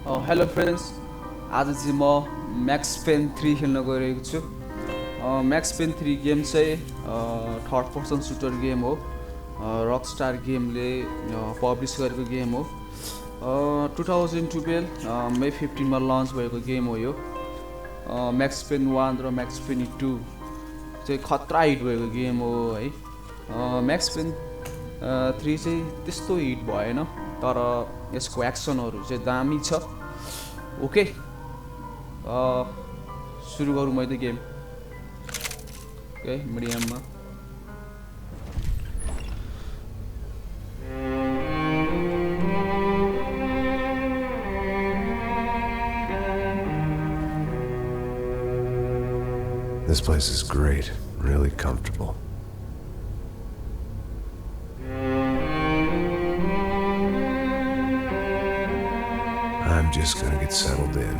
Hello friends, आज चाहिँ म म्याक्स पेन 3 खेल्न गइरहेको छु। म्याक्स पेन 3 गेम चाहिँ थर्ड पर्सन सुटर गेम हो। रकस्टार गेमले पब्लिस गरेको गेम हो। 2012 मे 15 मा लन्च भएको गेम हो यो। म्याक्स पेन 1 र म्याक्स पेन 2 चाहिँ खतरा हिट भएको गेम हो है। म्याक्स पेन 3 चाहिँ त्यस्तो हिट भएन, तर यसको एक्सनहरू चाहिँ दामी छ। ओके, सुरु गरौँ मैले गेम। ओके, मिडियममा। This place is great, really comfortable. I'm just gonna get settled in.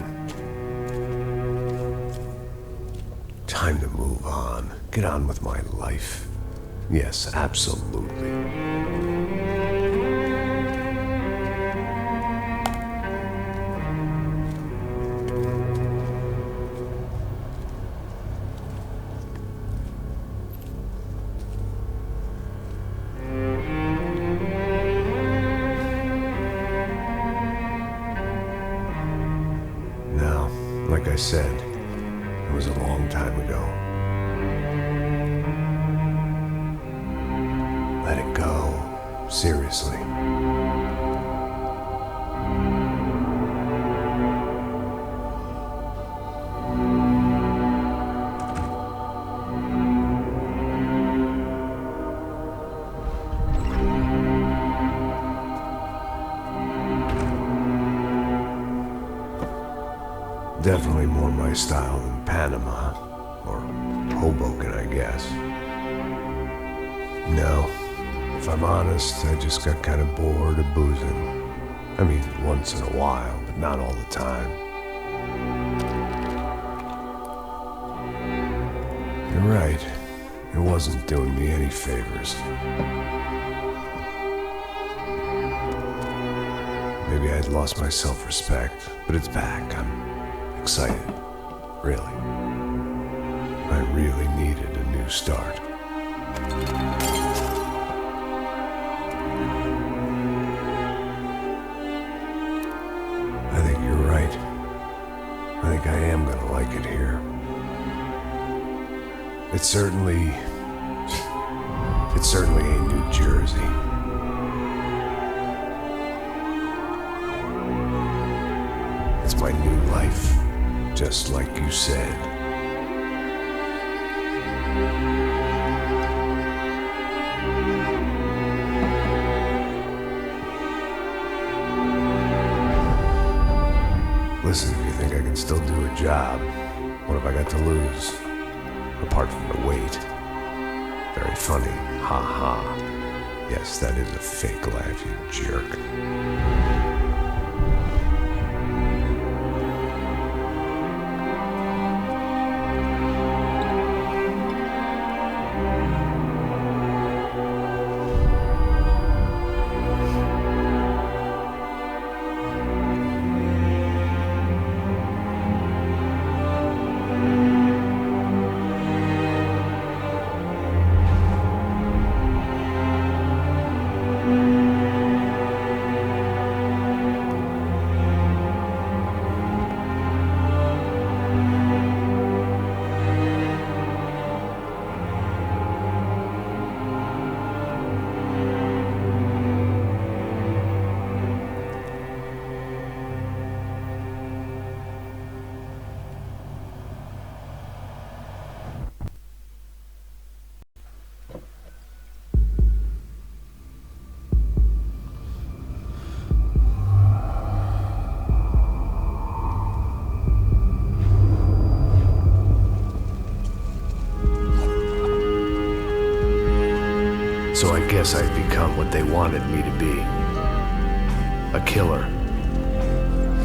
Time to move on. Get on with my life. Yes, absolutely. Now, like I said, it was a long time ago. Let it go. Seriously. Definitely more my style than Panama, or Hoboken, I guess. No, if I'm honest, I just got kind of bored of boozing. I mean, once in a while, but not all the time. You're right, it wasn't doing me any favors. Maybe I'd lost my self-respect, but it's back. I'm excited, really. I really needed a new start. I think you're right. I think I am gonna like it here. It's certainly ain't New Jersey. It's my new life. Just like you said. Listen, if you think I can still do a job, what have I got to lose? Apart from the weight. Very funny. Ha ha. Yes, that is a fake laugh, you jerk. So I guess I've become what they wanted me to be. A killer.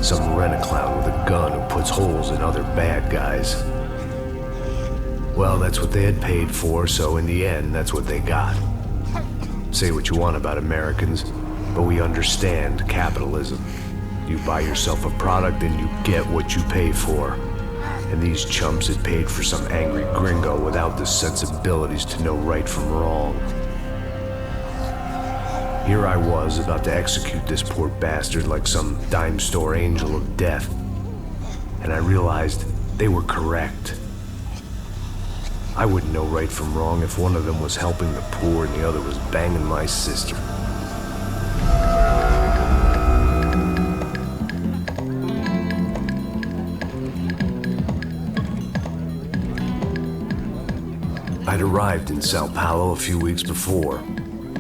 Some rent-a-clown with a gun who puts holes in other bad guys. Well, that's what they had paid for, so in the end, that's what they got. Say what you want about Americans, but we understand capitalism. You buy yourself a product and you get what you pay for. And these chumps had paid for some angry gringo without the sensibilities to know right from wrong. Here I was about to execute this poor bastard like some dime store angel of death. And I realized they were correct. I wouldn't know right from wrong if one of them was helping the poor and the other was banging my sister. I'd arrived in São Paulo a few weeks before.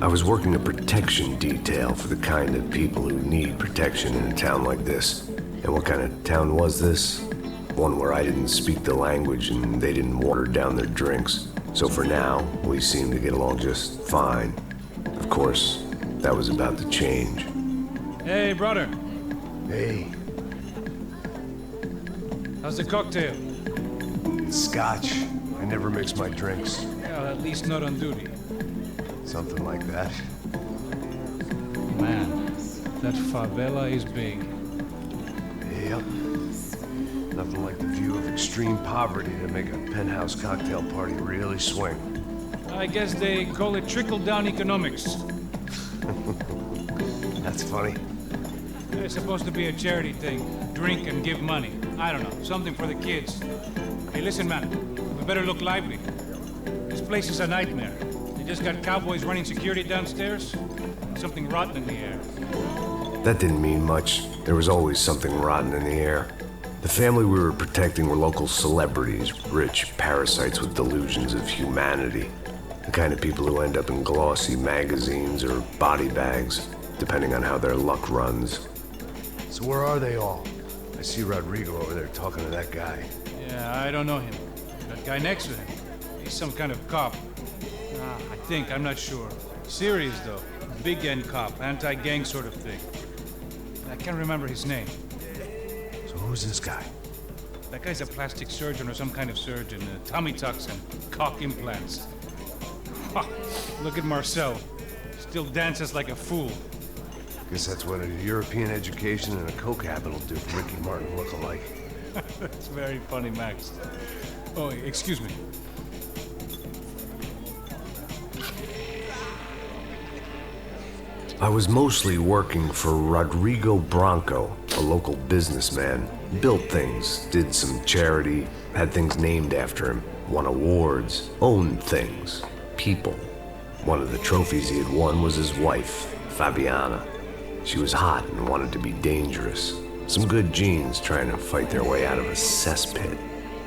I was working a protection detail for the kind of people who need protection in a town like this. And what kind of town was this? One where I didn't speak the language and they didn't water down their drinks. So for now, we seemed to get along just fine. Of course, that was about to change. Hey, brother. Hey, How's the cocktail? it's scotch. I never mix my drinks. Well, at least not on duty. Something like that. Man, that favela is big. Yep. Nothing like the view of extreme poverty to make a penthouse cocktail party really swing. I guess they call it trickle-down economics. That's funny. It's supposed to be a charity thing. Drink and give money. I don't know, something for the kids. Hey, listen, man. We better look lively. This place is a nightmare. They just got cowboys running security downstairs. And something rotten in the air. That didn't mean much. There was always something rotten in the air. The family we were protecting were local celebrities, rich parasites with delusions of humanity. The kind of people who end up in glossy magazines or body bags, depending on how their luck runs. So where are they all? I see Rodrigo over there talking to that guy. Yeah, I don't know him. That guy next to him. He's some kind of cop. I think, I'm not sure. Serious, though. Big end cop, anti-gang sort of thing. I can't remember his name. So who's this guy? That guy's a plastic surgeon or some kind of surgeon. Tummy tucks and cock implants. Ha! Look at Marcel. Still dances like a fool. Guess that's what a European education and a coke habit will do for Ricky Martin look-alike. That's very funny, Max. Oh, excuse me. I was mostly working for Rodrigo Branco, a local businessman. Built things, did some charity, had things named after him, won awards, owned things, people. One of the trophies he had won was his wife, Fabiana. She was hot and wanted to be dangerous. Some good genes trying to fight their way out of a cesspit.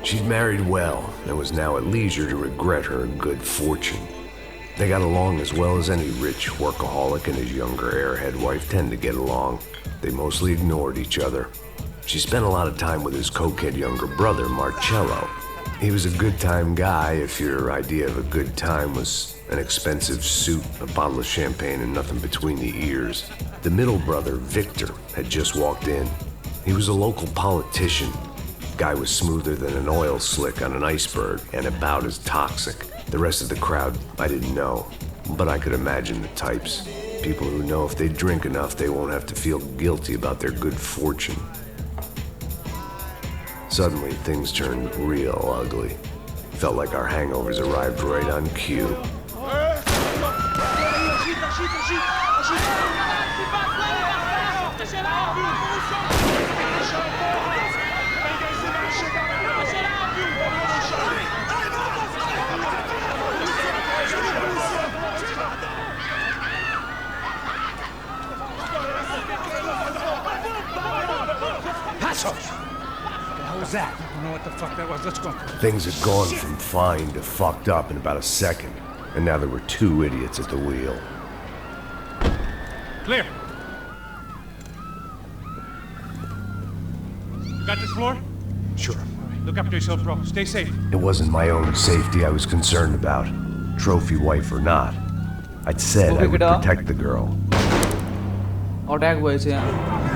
She'd married well and was now at leisure to regret her good fortune. They got along as well as any rich workaholic and his younger airhead wife tend to get along. They mostly ignored each other. She spent a lot of time with his cokehead younger brother, Marcello. He was a good-time guy if your idea of a good time was an expensive suit, a bottle of champagne, and nothing between the ears. The middle brother, Victor, had just walked in. He was a local politician. Guy was smoother than an oil slick on an iceberg and about as toxic. The rest of the crowd, I didn't know, but I could imagine the types. People who know if they drink enough, they won't have to feel guilty about their good fortune. Suddenly, things turned real ugly. Felt like our hangovers arrived right on cue. That? I don't know what the fuck that was. Let's go. Things had gone from fine to fucked up in about a second, and now there were two idiots at the wheel. Clear. You got this floor? Sure. All right, look after yourself, bro. Stay safe. It wasn't my own safety I was concerned about, trophy wife or not. I'd said I would protect the girl. Attack भएछ यहाँ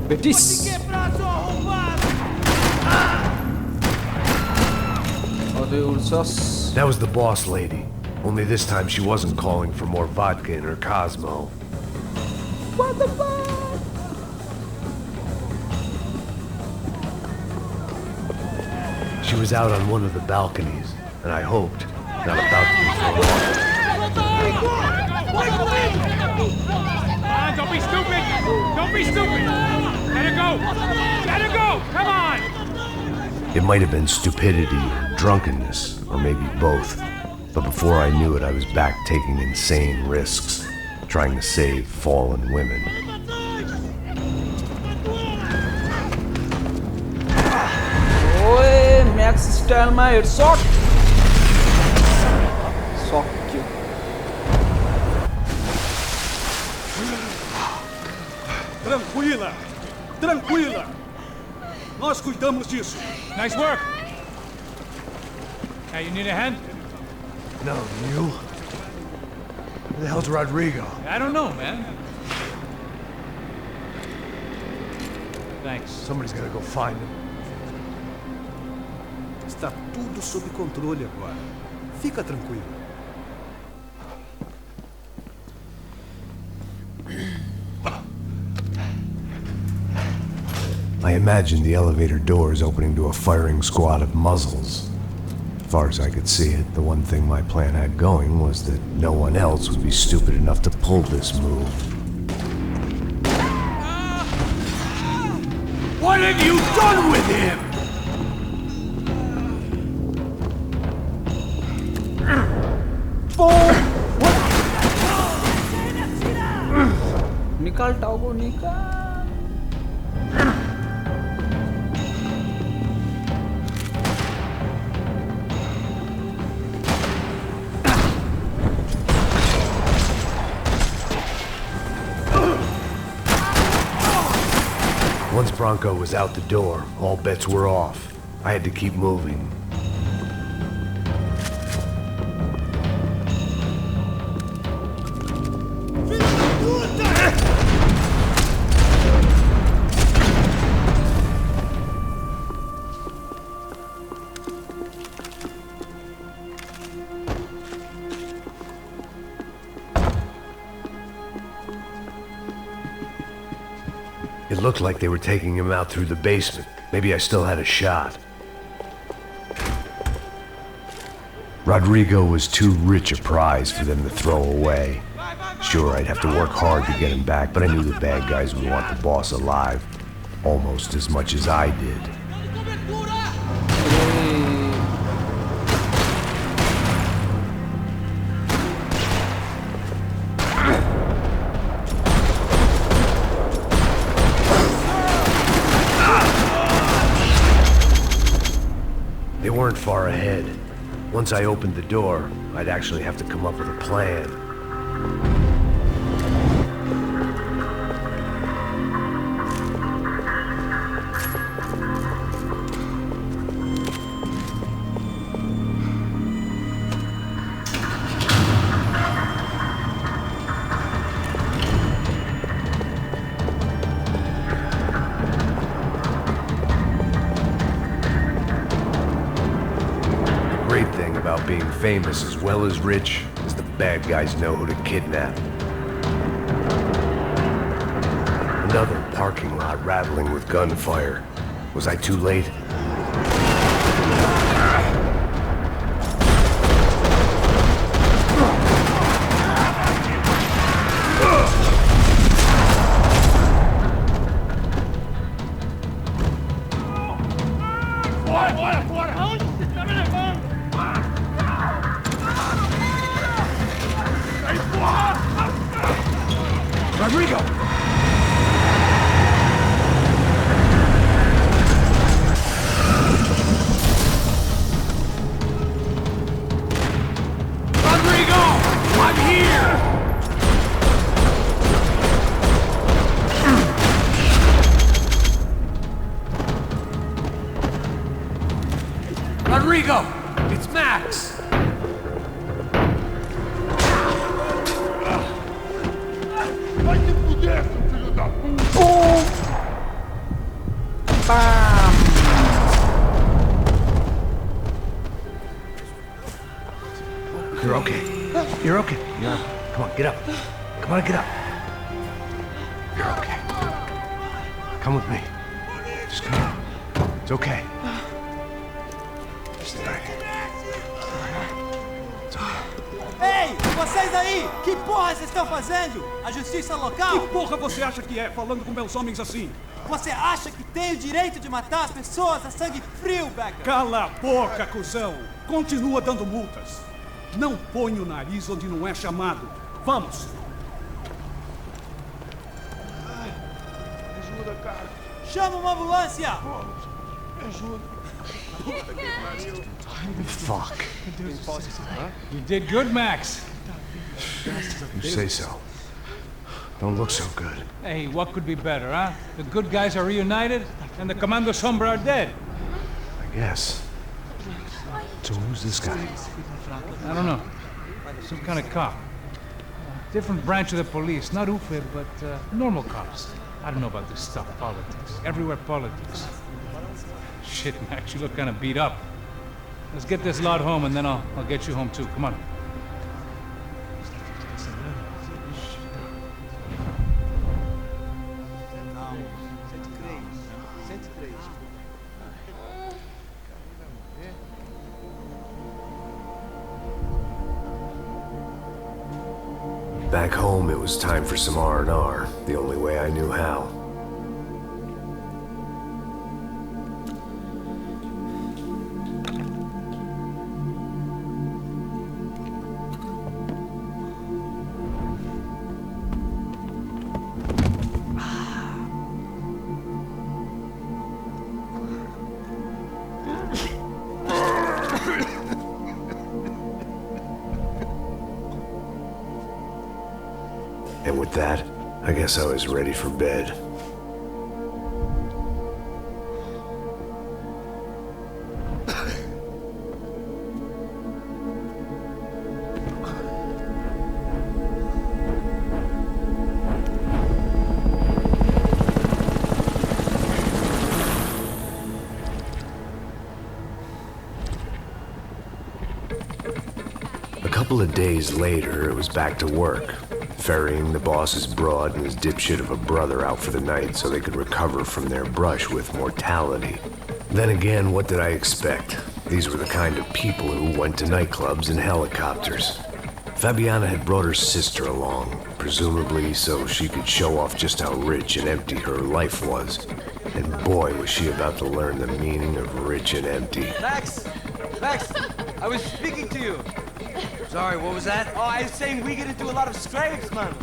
Betis! That was the boss lady. Only this time she wasn't calling for more vodka in her Cosmo. What the fuck? She was out on one of the balconies, and I hoped, not about to be thrown off. Don't be stupid! Don't be stupid! Let her go! Let her go! Come on! It might have been stupidity or drunkenness, or maybe both. But before I knew it, I was back taking insane risks, trying to save fallen women. Oi, Max style my headshot. Sock you. Tranquila! Tranquila! Nós cuidamos disso. Nice work! Hey, you need a hand? No, you? Where the hell's Rodrigo? I don't know, man. Thanks. Somebody's gotta go find him. Está tudo sob controle agora. Fica tranquilo. I imagined the elevator doors opening to a firing squad of muzzles. As far as I could see it, the one thing my plan had going was that no one else would be stupid enough to pull this move. What have you done with him? निकाल टाउगो निकाल. Once Bronco was out the door, all bets were off. I had to keep moving. It looked like they were taking him out through the basement. Maybe I still had a shot. Rodrigo was too rich a prize for them to throw away. Sure, I'd have to work hard to get him back, but I knew the bad guys would want the boss alive almost as much as I did. They weren't far ahead. Once I opened the door, I'd actually have to come up with a plan. Being famous as well as rich is the bad guys know who to kidnap. Another parking lot rattling with gunfire. Was I too late? Rodrigo! Rodrigo! I'm here! Rodrigo! It's Max! okay. You're okay. Come on, get up. Come on, get up. You're okay. Come with me. Just come on. It's okay. Stay right here. It's okay. Ei, vocês aí! Que porra vocês estão fazendo? A justiça local? Que porra você acha que é, falando com meus homens assim? Você acha que tem o direito de matar as pessoas a sangue frio, Becker? Cala a boca, cuzão! Continua dando multas. Não põe o nariz onde não é chamado. Vamos! Ajuda, cara. Chama uma ambulância! Ajuda. Fuck. You did good, Max. You say so. Don't look so good. Hey, what could be better, huh? The good guys are reunited, and the Commando Sombra are dead. I guess. So who's this guy? I don't know. Some kind of cop. Different branch of the police. Not UFIB, but normal cops. I don't know about this stuff, politics. Everywhere politics. Shit, Max, you look kind of beat up. Let's get this lot home, and then I'll get you home too. Come on. Back home, it was time for some R&R, the only way I knew how. And with that, I guess I was ready for bed. A couple of days later, it was back to work. Ferrying the boss's broad and his dipshit of a brother out for the night so they could recover from their brush with mortality. Then again, what did I expect? These were the kind of people who went to nightclubs in helicopters. Fabiana had brought her sister along, presumably so she could show off just how rich and empty her life was. And boy, was she about to learn the meaning of rich and empty. Max! Max! I was speaking to you! Sorry, what was that? Oh, I was saying we get into a lot of scrapes, man.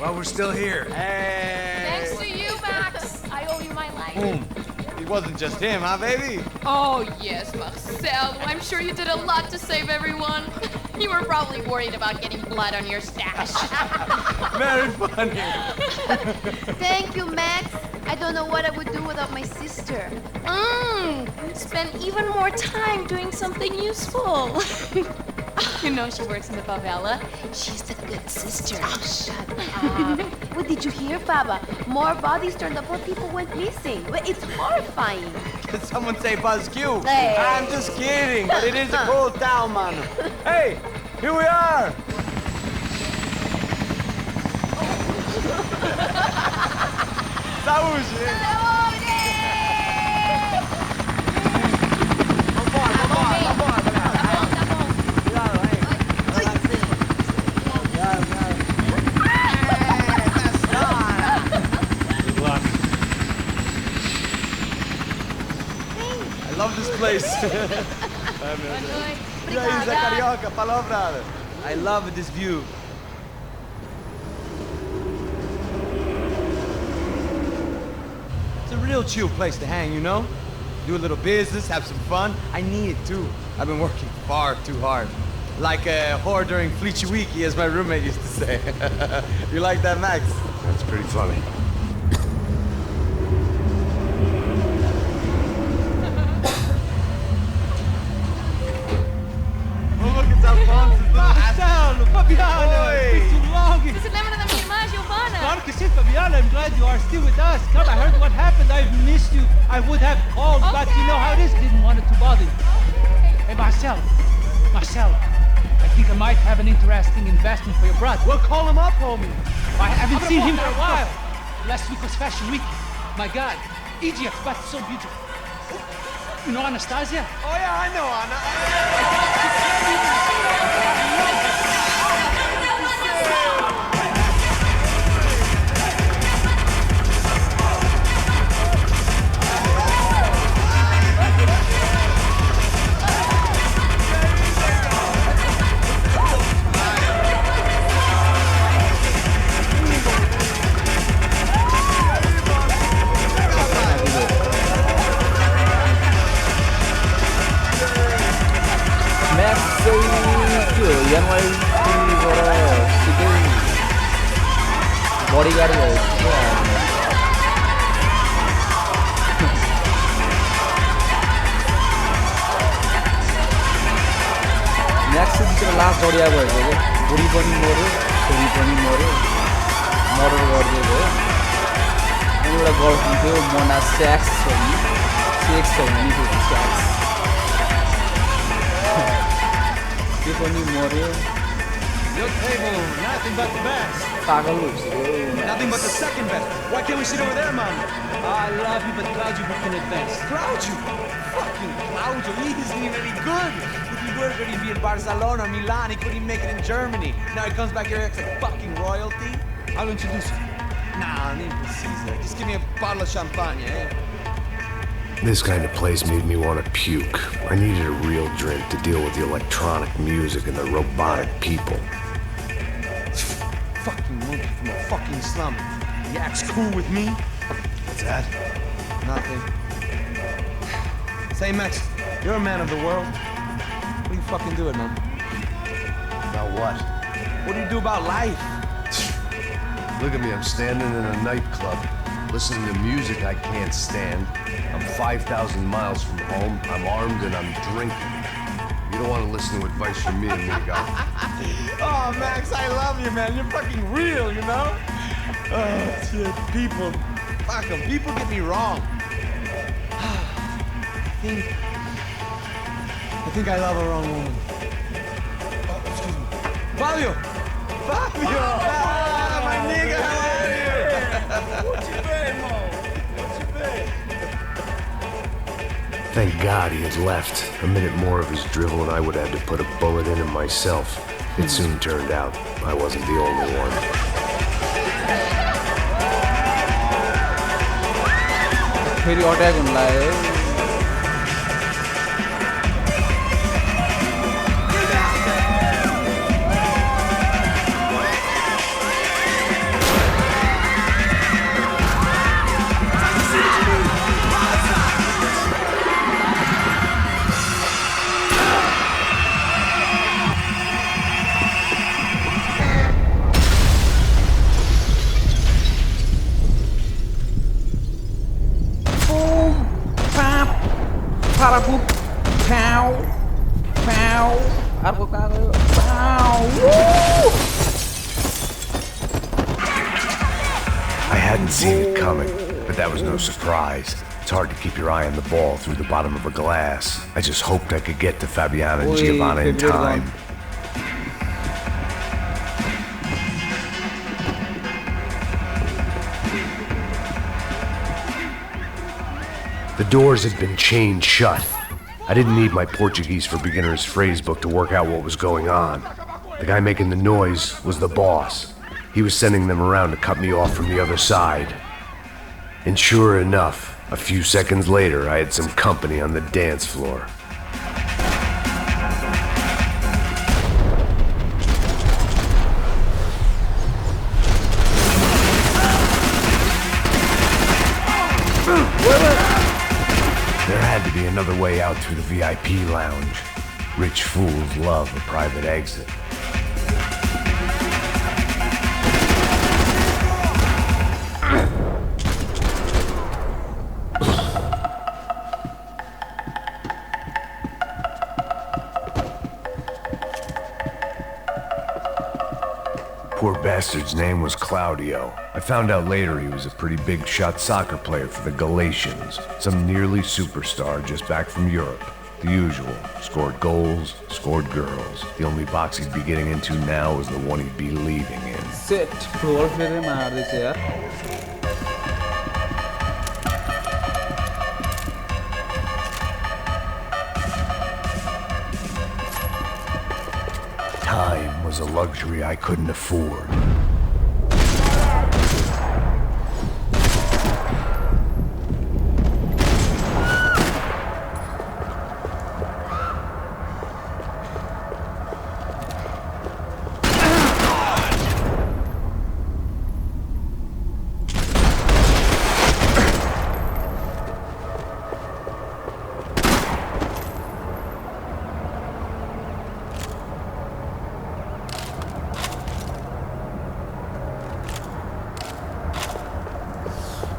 Well, we're still here. Hey! Thanks to you, Max. I owe you my life. It wasn't just him, huh, baby? Oh, yes, Marcel. I'm sure you did a lot to save everyone. You were probably worried about getting blood on your stash. Very funny. Thank you, Max. I don't know what I would do without my sister. Spend even more time doing something useful. You know she works in the favela. She's the good sister. Oh, shut up. What did you hear, Baba? More bodies turned up when people went missing. It's horrifying. Did someone say Buzz Q? Hey. I'm just kidding, but it is a cool town, man. Hey, here we are. Saúde! I love this place. E aí, Zé Carioca, palavra. I love this view. It's a real chill place to hang, you know? Do a little business, have some fun. I need it too. I've been working far too hard. Like a whore during Fleechy Weeky, as my roommate used to say. You like that, Max? That's pretty funny. Marcelo, Fabiana, it's been too long. Você se lembra da minha irmã, Giovanna? Claro que sim, Fabiana. I'm glad you are still with us. Come, I heard what happened. I've missed you. I would have called, but you know how it is. Didn't want it to bother you. Hey, Marcelo. Marcelo, I think I might have an interesting investment for your brother. Well, call him up, homie. I haven't seen him for a while. Last week was Fashion Week. My God, Egypt, but so beautiful. You know Anastasia? Oh, yeah, I know Anna. NYPबाट सिधै bodyguard भयो म्याक्सिमतिर last जडिया भएको क्या बुढी पनि मऱ्यो छोरी पनि मऱ्यो मर्डर गरिदिएको हो अनि एउटा गर्लफ्रेन्ड थियो मोना सेक्स छ नि सेक्स छ नि त्यो सेक्स त्यो पनि मर्यो Your table, nothing but the best. पागल भइसक्यो Nothing but the second best. Why can't we sit over there, man? I love you, but Claudio booked in advance. Claudio? Fucking Claudio, he isn't even any good. If he were good, he'd be in Barcelona, Milan, he couldn't make it in Germany. Now he comes back here acts like fucking royalty. I'll introduce you. Nah, need to Caesar. Just give me a bottle of champagne, eh? This kind of place made me want to puke. I needed a real drink to deal with the electronic music and the robotic people. Fucking monkey from a fucking slum. He acts cool with me. What's that? Nothing. Say, Max, you're a man of the world. What do you fucking do it, man? About what? What do you do about life? Look at me, I'm standing in a nightclub, listening to music I can't stand. I'm 5,000 miles from home, I'm armed and I'm drinking. You don't want to listen to advice from me, amigo. Oh, Max, I love you, man. You're fucking real, you know? Oh, shit. People. Fuck them. People get me wrong. I think I love a wrong woman. Oh, excuse me. Fabio! Fabio! Ah, my nigga, how are you? What you been, Mo? What you been? Thank God he had left. A minute more of his drivel and I would have to put a bullet in him myself. It soon turned out I wasn't the only one. फेरि attack हुन लाग्यो I hadn't seen it coming, but that was no surprise. It's hard to keep your eye on the ball through the bottom of a glass. I just hoped I could get to Fabiana and Giovanna in time. The doors had been chained shut. I didn't need my Portuguese for Beginners phrase book to work out what was going on. The guy making the noise was the boss. He was sending them around to cut me off from the other side. And sure enough, a few seconds later, I had some company on the dance floor. There had to be another way out through the VIP lounge. Rich fools love a private exit. Poor bastard's name was Claudio. I found out later he was a pretty big-shot soccer player for the Galatians, some nearly superstar just back from Europe. The usual. Scored goals, scored girls. The only box he'd be getting into now is the one he'd be leaving in. Set. Floor फेरे मार दे यार. Time was a luxury I couldn't afford.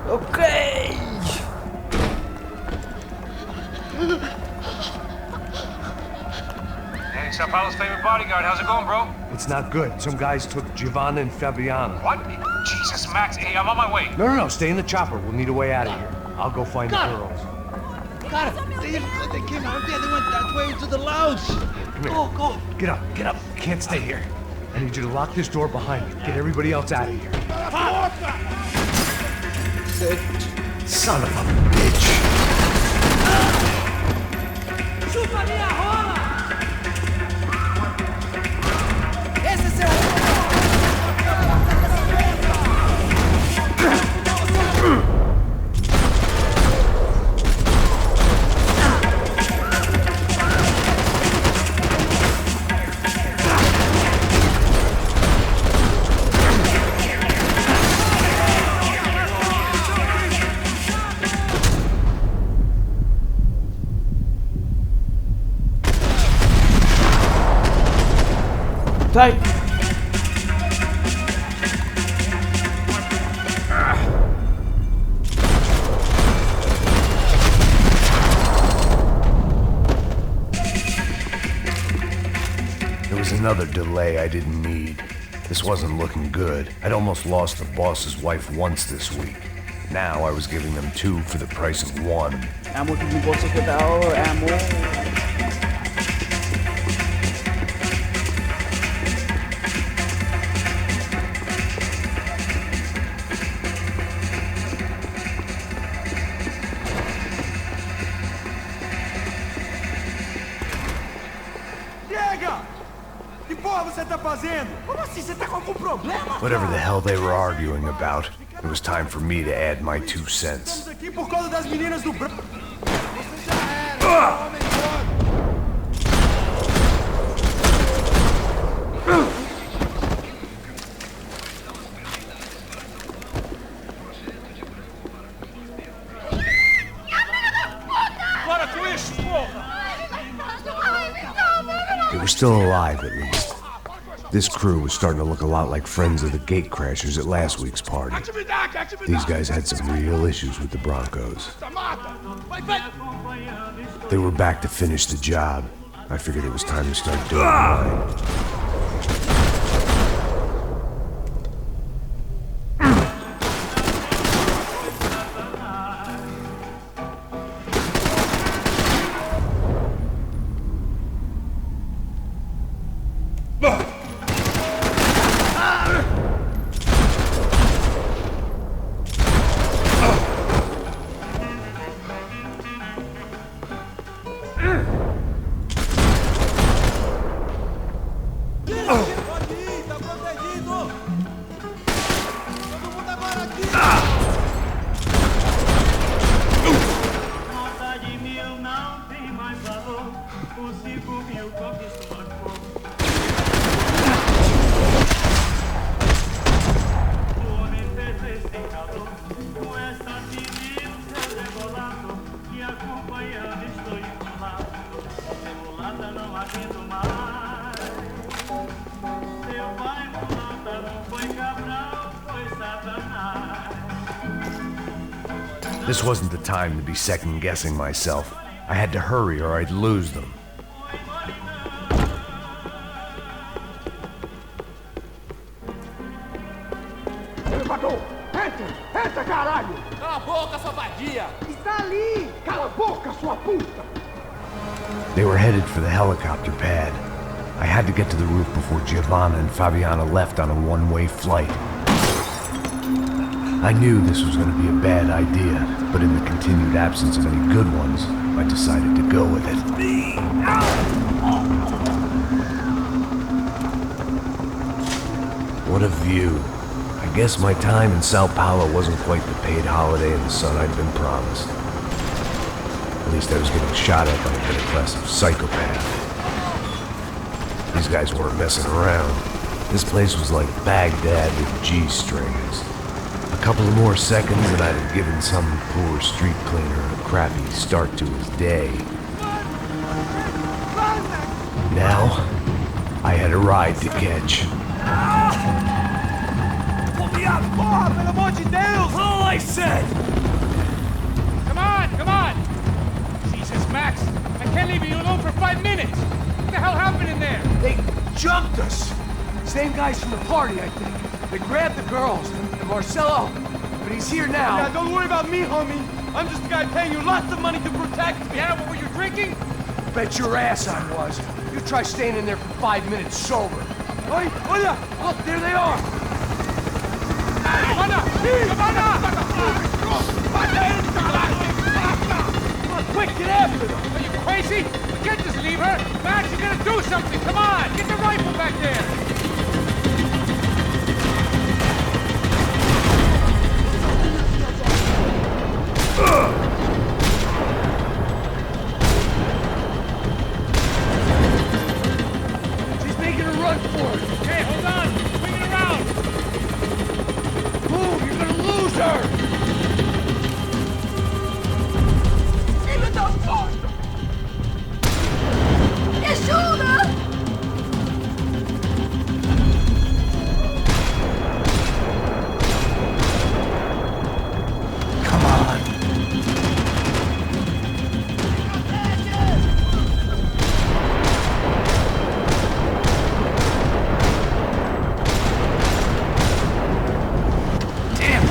Okay. Hey, São Paulo's favorite bodyguard. How's it going, bro? It's not good. Some guys took Giovanna and Fabiana. What? Jesus, Max. Hey, I'm on my way. No, stay in the chopper. We'll need a way out of here. I'll go find the girls. Got it. They came out there. They went that way into the lounge. Come here. Go. Get up. You can't stay here. I need you to lock this door behind you. Get everybody else out of here. Set. Son of a bitch! Chupa minha rola! Esse é seu... Tight. There was another delay I didn't need. This wasn't looking good. I'd almost lost the boss's wife once this week. Now I was giving them 2 for the price of 1. Ammo to the boss of the tower. Ammo. Whatever the hell they were arguing about, it was time for me to add my 2 cents. They were still alive, at least. This crew was starting to look a lot like friends of the gatecrashers at last week's party. These guys had some real issues with the Broncos. They were back to finish the job. I figured it was time to start doing mine. This wasn't the time to be second-guessing myself. I had to hurry or I'd lose them. Elevador! Entra, caralho! Cala a boca, sua vadia! Está ali! Cala a boca, sua puta! They were headed for the helicopter pad. I had to get to the roof before Giovanna and Fabiana left on a one-way flight. I knew this was going to be a bad idea, but in the continued absence of any good ones, I decided to go with it. What a view. I guess my time in São Paulo wasn't quite the paid holiday in the sun I'd been promised. At least I was getting shot at by a middle-class psychopath. These guys weren't messing around. This place was like Baghdad with G-strings. A couple of more seconds and I'd have given some poor street cleaner a crappy start to his day. Now, I had a ride to catch. Pull me up, Bob, and a bunch of nails! All I said! Come on! Jesus, Max, I can't leave you alone for 5 minutes! What the hell happened in there? They jumped us! Same guys from the party, I think. They grabbed the girls, and Marcelo, but he's here now. Yeah, don't worry about me, homie. I'm just the guy paying you lots of money to protect me. Yeah, what were you drinking? Bet your ass I was. You try staying in there for 5 minutes sober. Oi, hola! Look, there they are! Giovanna! Quick, get after them! Are you crazy? We can't just leave her! Max, you gotta do something! Come on! Get the rifle back there! She's making a run for it! Hey, hold on! Swing it around! Move, you're gonna lose her! Me ajuda! Come on! Damn it!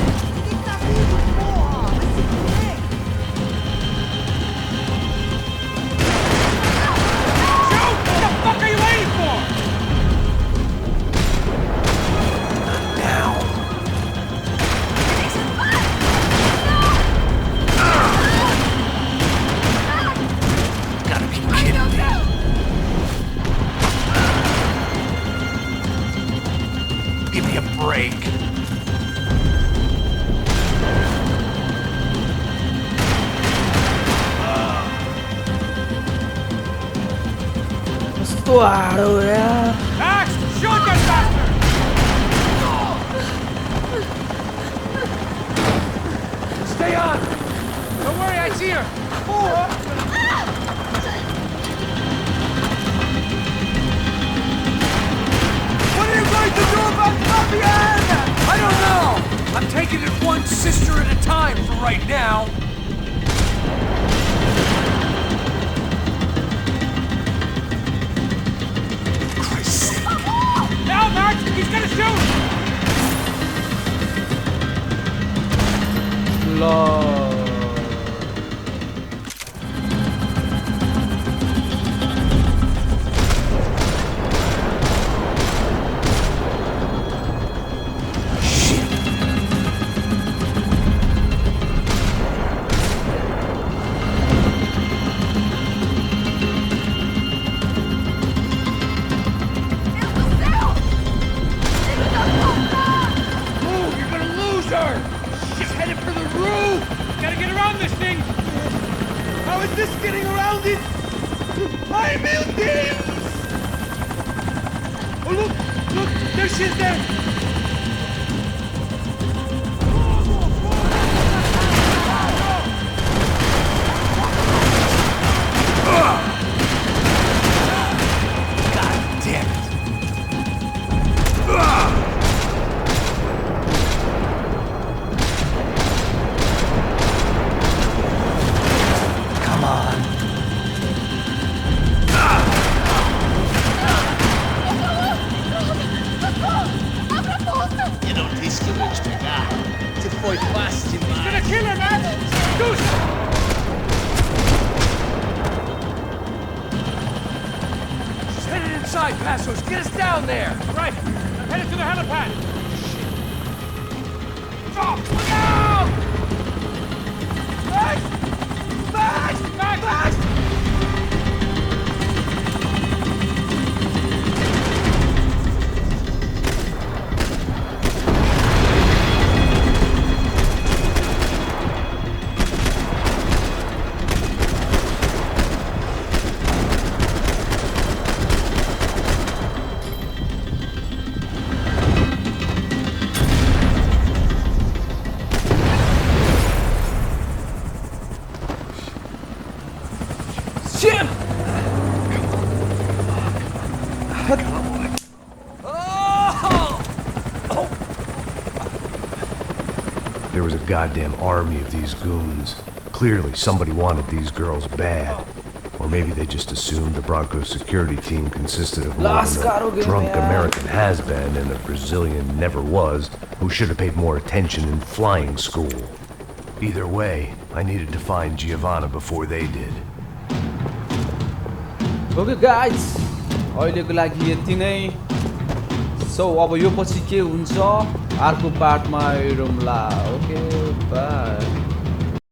Give me a break. Max, shoot that bastard! Stay on! Don't worry, I see her! What are you going to do about Fabiana? I don't know! I'm taking it one sister at a time for right now. Christ's sake. Now, Max, he's gonna shoot! Lord. Move, you're gonna lose her! She's headed for the roof! Gotta get around this thing! How is this getting around it? I'm building! Oh, look! Look! There she is there! God damn it! Come on! You não disse que eu ia te pegar. Você foi fácil He's demais. gonna kill her, Max! Do something! side, Passos. Get us down there. Right. I'm headed to the helipad. Oh, look out! Max! Max! Max! Max! There was a goddamn army of these goons. Clearly, somebody wanted these girls bad. Or maybe they just assumed the Broncos security team consisted of more than a drunk American has-been and a Brazilian never was, who should have paid more attention in flying school. Either way, I needed to find Giovanna before they did. Okay guys, अहिलेको लागि यति नै. सो अब यो पछि के हुन्छ अर्को पार्टमा हेरौँला. Okay by.